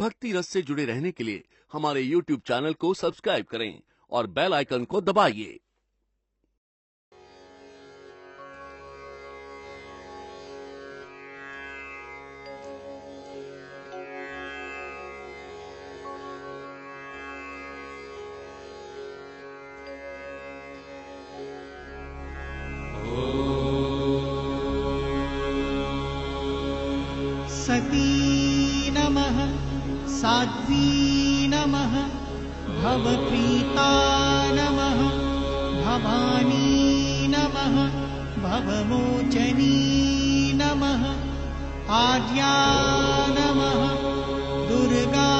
भक्ति रस से जुड़े रहने के लिए हमारे YouTube चैनल को सब्सक्राइब करें और बेल आइकन को दबाइए। सती नमः साध्वी नमः भवप्रीता नमः भवानी नमः भवमोचनी नमः आद्या नमः दुर्गा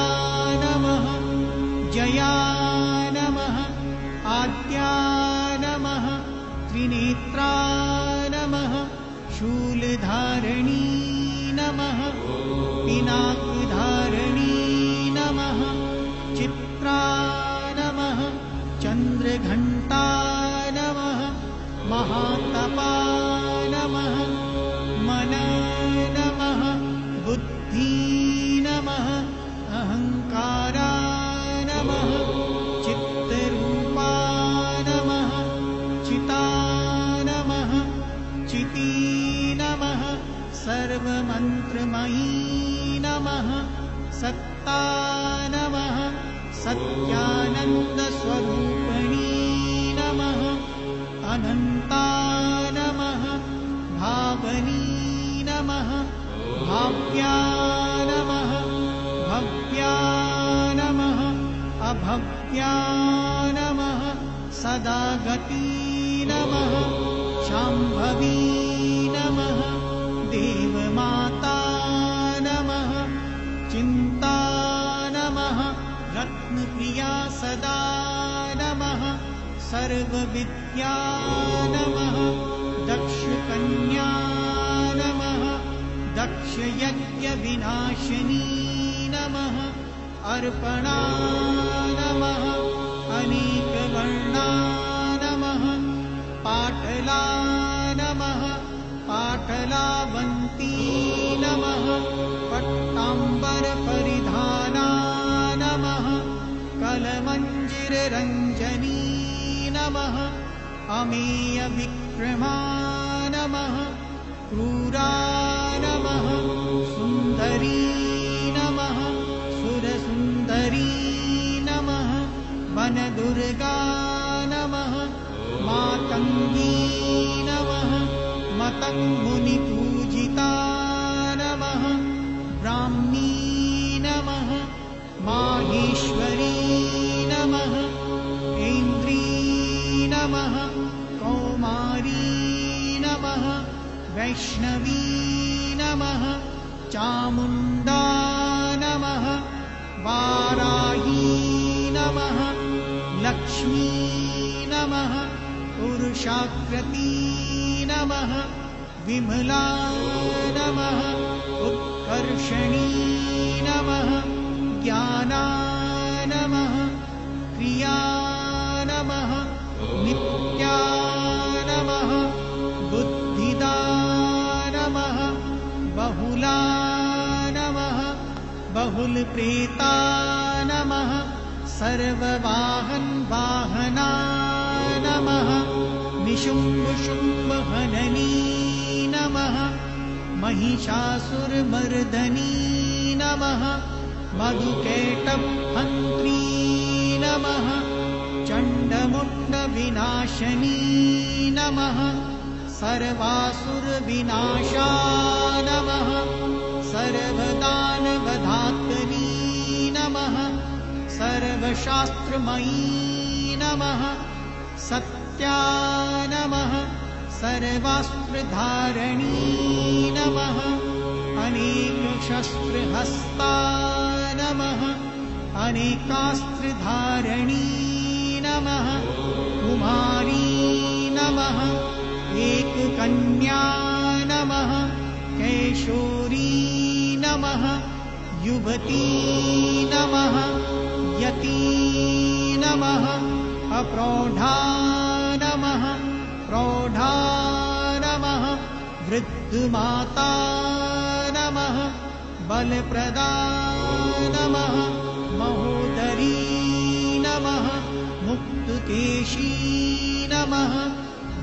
नमः जया नमः आद्या नमः त्रिनेत्रा नमः शूलधारिणी नमः पिनाकधारिणी नमः चित्रा नमः चन्द्रघण्टा नमः महातपा नमः मन नमः बुद्धि नमः अहङ्कारा नमः चित्तरूपा नमः चिता नमः चिती नमः सर्वमन्त्रमयी नमः सत्ता नमः सत्यानन्दस्वरूपिणी नमः अनन्ता नमः भावनी नमः भाव्या नमः भव्या नमः अभव्या नमः सदागती नमः शाम्भवी नमः देवमाता नमः चिन्ता नमः रत्नप्रिया सदा नमः सर्वविद्या नमः दक्षकन्या नमः दक्षयज्ञविनाशिनी नमः अर्पणा नमः अनेकवर्णा नमः पाटला नमः पाटलावन्ती नमः पट्टाम्बरपरिधाना नमः कलमञ्जिररञ्जनी नमः अमेयविक्रमा नमः क्रूरा नमः सुन्दरी नमः सुरसुन्दरी नमः वनदुर्गा नमः मातङ्गी नमः मतङ्मुनिपूजिता नमः ब्राह्मी नमः माहेश्वरी नमः ऐन्द्री नमः कौमारी नमः वैष्णवी नमः चामुण्डा नमः वाराही नमः लक्ष्मी नमः पुरुषाकृती नमः विमला नमः उत्कर्षणी नमः ज्ञाना नमः क्रिया नमः नित्या नमः बुद्धिदा नमः बहुला नमः बहुलप्रेता नमः सर्ववाहन वाहना नमः निशुम्भशुम्भहननी नमः महिषासुरमर्दनी नमः मधुकैटभहन्त्री नमः चण्डमुण्डविनाशिनी नमः सर्वासुरविनाशा नमः सर्वदानवधात्री नमः सर्वशास्त्रमयी नमः सत्या नमः सर्वास्त्रधारिणी नमः अनेकशस्त्रहस्ता नमः अनेकास्त्रधारिणी नमः कुमारी नमः एककन्या नमः कैशोरी नमः युवती नमः यती नमः अप्रौढा नमः प्रौढा नमः वृद्धमाता नमः बलप्रदा नमः केशी नमः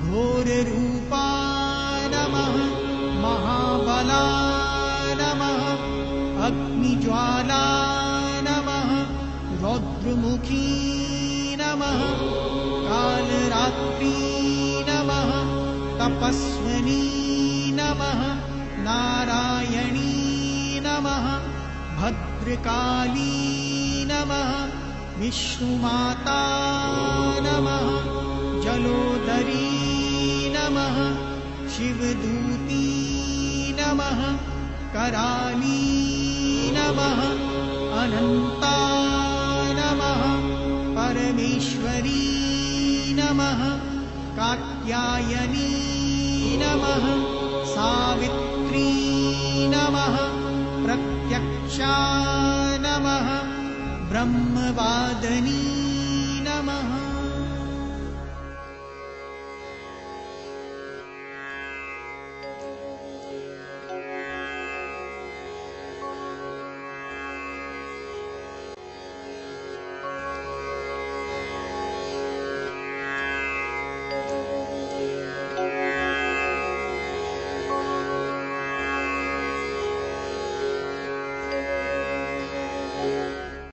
घोररूपा नमः महाबला नमः अग्निज्वाला नमः रौद्रमुखी नमः कालरात्रि नमः तपस्विनी नमः नारायणी नमः भद्रकाली नमः विष्णुमाता नमः जलोदरी नमः शिवदूती नमः कराली नमः अनन्ता नमः परमेश्वरी नमः कात्यायनी नमः सावित्री नमः प्रत्यक्षा नमः ब्रह्मवादिनी नमः।